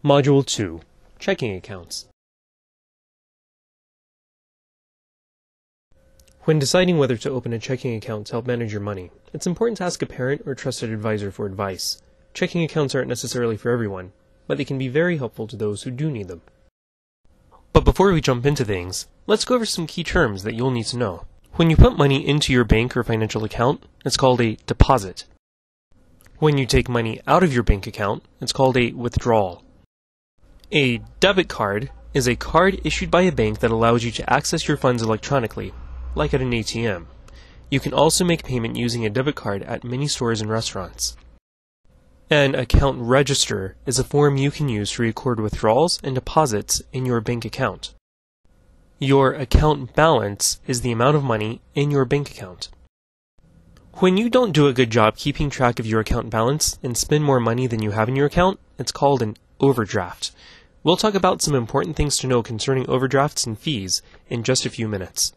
Module 2. Checking Accounts. When deciding whether to open a checking account to help manage your money, it's important to ask a parent or trusted advisor for advice. Checking accounts aren't necessarily for everyone, but they can be very helpful to those who do need them. But before we jump into things, let's go over some key terms that you'll need to know. When you put money into your bank or financial account, it's called a deposit. When you take money out of your bank account, it's called a withdrawal. A debit card is a card issued by a bank that allows you to access your funds electronically, like at an ATM. You can also make payment using a debit card at many stores and restaurants. An account register is a form you can use to record withdrawals and deposits in your bank account. Your account balance is the amount of money in your bank account. When you don't do a good job keeping track of your account balance and spend more money than you have in your account, it's called an overdraft. We'll talk about some important things to know concerning overdrafts and fees in just a few minutes.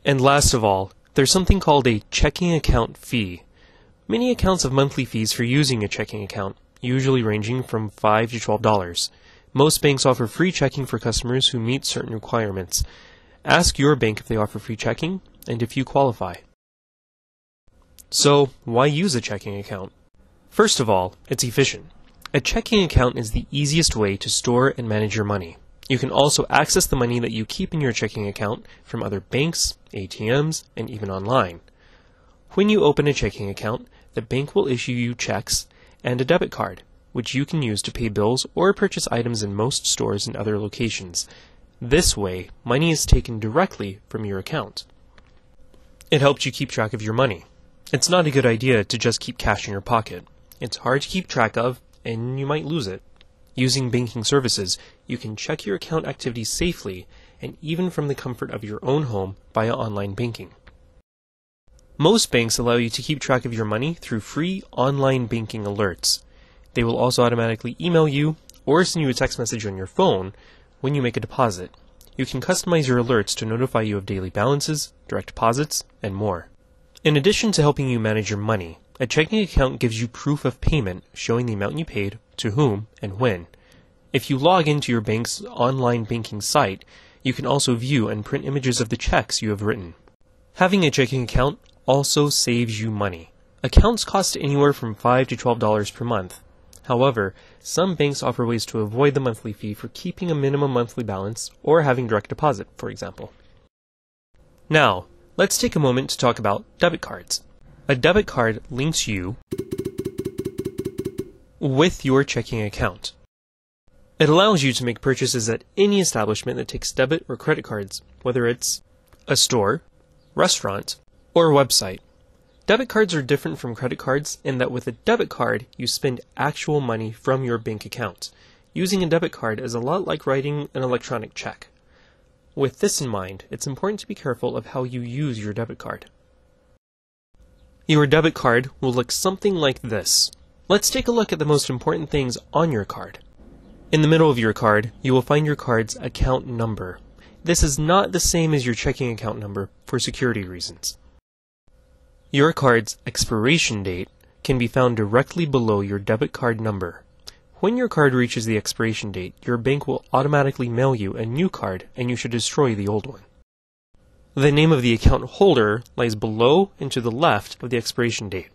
And last of all, there's something called a checking account fee. Many accounts have monthly fees for using a checking account, usually ranging from $5 to $12. Most banks offer free checking for customers who meet certain requirements. Ask your bank if they offer free checking and if you qualify. So, why use a checking account? First of all, it's efficient. A checking account is the easiest way to store and manage your money. You can also access the money that you keep in your checking account from other banks, ATMs, and even online. When you open a checking account, the bank will issue you checks and a debit card, which you can use to pay bills or purchase items in most stores and other locations. This way, money is taken directly from your account. It helps you keep track of your money. It's not a good idea to just keep cash in your pocket. It's hard to keep track of, and you might lose it. Using banking services, you can check your account activity safely and even from the comfort of your own home via online banking. Most banks allow you to keep track of your money through free online banking alerts. They will also automatically email you or send you a text message on your phone when you make a deposit. You can customize your alerts to notify you of daily balances, direct deposits, and more. In addition to helping you manage your money, a checking account gives you proof of payment showing the amount you paid, to whom, and when. If you log into your bank's online banking site, you can also view and print images of the checks you have written. Having a checking account also saves you money. Accounts cost anywhere from $5 to $12 per month. However, some banks offer ways to avoid the monthly fee for keeping a minimum monthly balance or having direct deposit, for example. Now, let's take a moment to talk about debit cards. A debit card links you with your checking account. It allows you to make purchases at any establishment that takes debit or credit cards, whether it's a store, restaurant, or website. Debit cards are different from credit cards in that with a debit card, you spend actual money from your bank account. Using a debit card is a lot like writing an electronic check. With this in mind, it's important to be careful of how you use your debit card. Your debit card will look something like this. Let's take a look at the most important things on your card. In the middle of your card, you will find your card's account number. This is not the same as your checking account number for security reasons. Your card's expiration date can be found directly below your debit card number. When your card reaches the expiration date, your bank will automatically mail you a new card and you should destroy the old one. The name of the account holder lies below and to the left of the expiration date.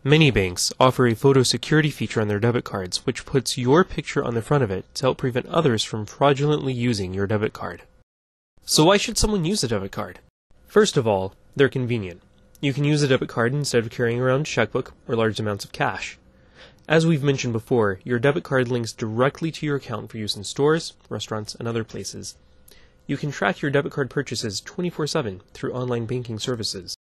Many banks offer a photo security feature on their debit cards which puts your picture on the front of it to help prevent others from fraudulently using your debit card. So why should someone use a debit card? First of all, they're convenient. You can use a debit card instead of carrying around a checkbook or large amounts of cash. As we've mentioned before, your debit card links directly to your account for use in stores, restaurants, and other places. You can track your debit card purchases 24/7 through online banking services.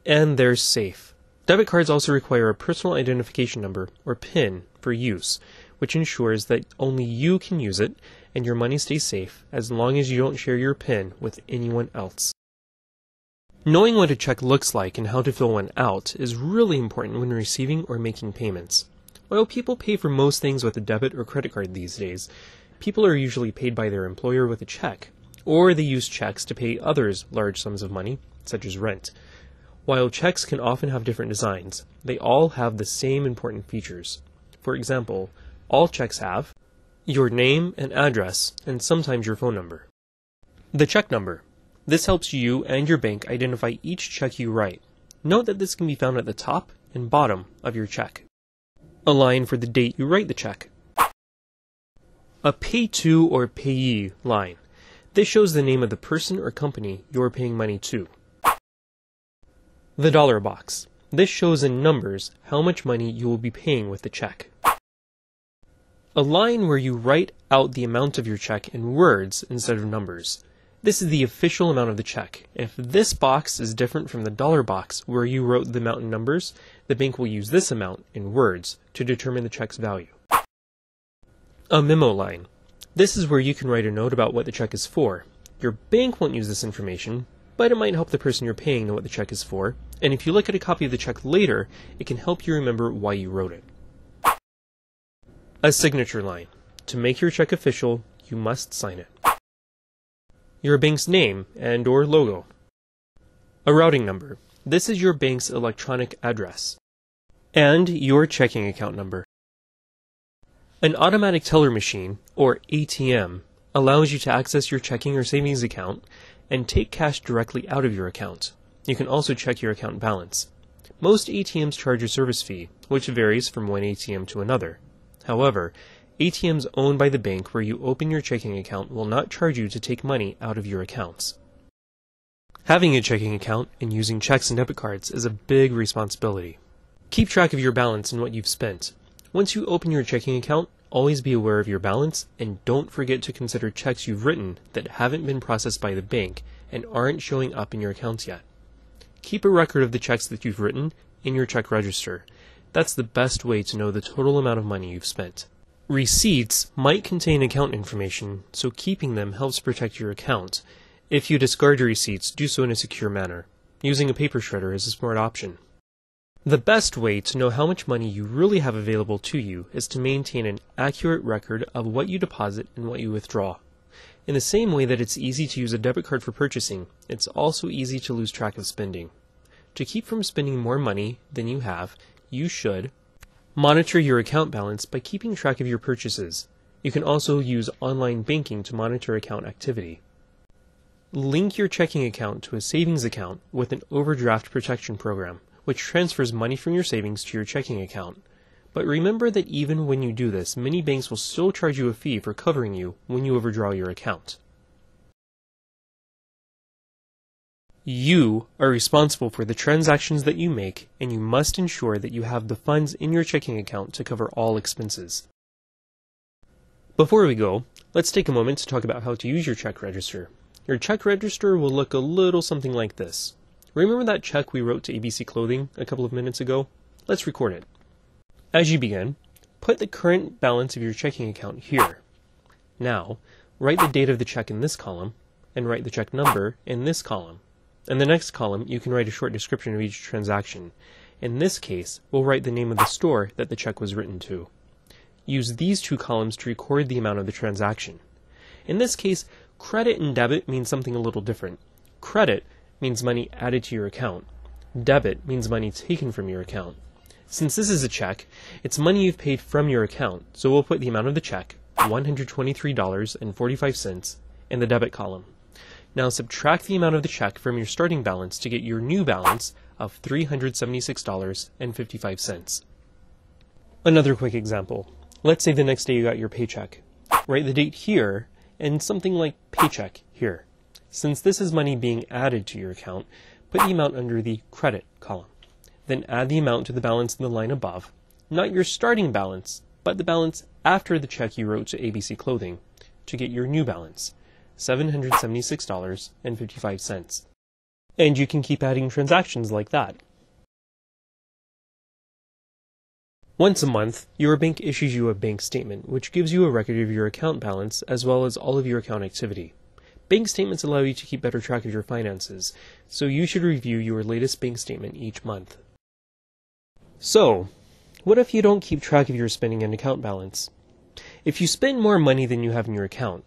And they're safe. Debit cards also require a personal identification number, or PIN, for use, which ensures that only you can use it and your money stays safe as long as you don't share your PIN with anyone else. Knowing what a check looks like and how to fill one out is really important when receiving or making payments. While people pay for most things with a debit or credit card these days, people are usually paid by their employer with a check, or they use checks to pay others large sums of money, such as rent. While checks can often have different designs, they all have the same important features. For example, all checks have your name and address, and sometimes your phone number. The check number. This helps you and your bank identify each check you write. Note that this can be found at the top and bottom of your check. A line for the date you write the check. A pay to or payee line. This shows the name of the person or company you're paying money to. The dollar box. This shows in numbers how much money you will be paying with the check. A line where you write out the amount of your check in words instead of numbers. This is the official amount of the check. If this box is different from the dollar box where you wrote the amount in numbers, the bank will use this amount in words to determine the check's value. A memo line. This is where you can write a note about what the check is for. Your bank won't use this information, but it might help the person you're paying know what the check is for, and if you look at a copy of the check later, it can help you remember why you wrote it. A signature line. To make your check official, you must sign it. Your bank's name and or logo. A routing number. This is your bank's electronic address. And your checking account number. An automatic teller machine, or ATM, allows you to access your checking or savings account and take cash directly out of your account. You can also check your account balance. Most ATMs charge a service fee, which varies from one ATM to another. However, ATMs owned by the bank where you open your checking account will not charge you to take money out of your accounts. Having a checking account and using checks and debit cards is a big responsibility. Keep track of your balance and what you've spent. Once you open your checking account, always be aware of your balance and don't forget to consider checks you've written that haven't been processed by the bank and aren't showing up in your accounts yet. Keep a record of the checks that you've written in your check register. That's the best way to know the total amount of money you've spent. Receipts might contain account information, so keeping them helps protect your account. If you discard your receipts, do so in a secure manner. Using a paper shredder is a smart option. The best way to know how much money you really have available to you is to maintain an accurate record of what you deposit and what you withdraw. In the same way that it's easy to use a debit card for purchasing, it's also easy to lose track of spending. To keep from spending more money than you have, you should monitor your account balance by keeping track of your purchases. You can also use online banking to monitor account activity. Link your checking account to a savings account with an overdraft protection program, which transfers money from your savings to your checking account. But remember that even when you do this, many banks will still charge you a fee for covering you when you overdraw your account. You are responsible for the transactions that you make, and you must ensure that you have the funds in your checking account to cover all expenses. Before we go, let's take a moment to talk about how to use your check register. Your check register will look a little something like this. Remember that check we wrote to ABC Clothing a couple of minutes ago? Let's record it. As you begin, put the current balance of your checking account here. Now, write the date of the check in this column, and write the check number in this column. In the next column, you can write a short description of each transaction. In this case, we'll write the name of the store that the check was written to. Use these two columns to record the amount of the transaction. In this case, credit and debit mean something a little different. Credit means money added to your account. Debit means money taken from your account. Since this is a check, it's money you've paid from your account, so we'll put the amount of the check, $123.45, in the debit column. Now subtract the amount of the check from your starting balance to get your new balance of $376.55. Another quick example. Let's say the next day you got your paycheck. Write the date here and something like paycheck here. Since this is money being added to your account, put the amount under the credit column. Then add the amount to the balance in the line above, not your starting balance, but the balance after the check you wrote to ABC Clothing, to get your new balance, $776.55. And you can keep adding transactions like that. Once a month, your bank issues you a bank statement, which gives you a record of your account balance as well as all of your account activity. Bank statements allow you to keep better track of your finances, so you should review your latest bank statement each month. So, what if you don't keep track of your spending and account balance? If you spend more money than you have in your account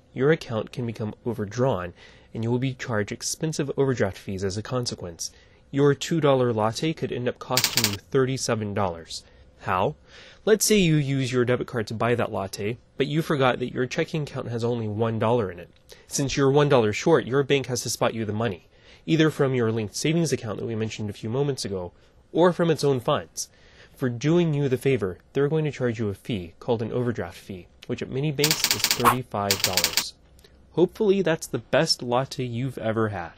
can become overdrawn, and you will be charged expensive overdraft fees as a consequence. Your $2 latte could end up costing you $37. How? Let's say you use your debit card to buy that latte, but you forgot that your checking account has only $1 in it. Since you're $1 short, your bank has to spot you the money, either from your linked savings account that we mentioned a few moments ago, or from its own funds. For doing you the favor, they're going to charge you a fee called an overdraft fee, which at many banks is $35. Hopefully that's the best latte you've ever had.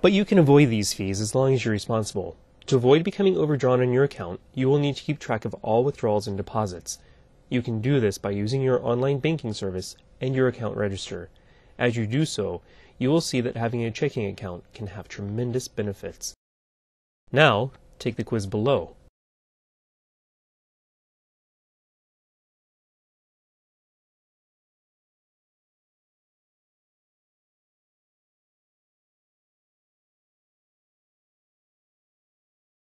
But you can avoid these fees as long as you're responsible. To avoid becoming overdrawn on your account, you will need to keep track of all withdrawals and deposits. You can do this by using your online banking service and your account register. As you do so, you will see that having a checking account can have tremendous benefits. Now, take the quiz below.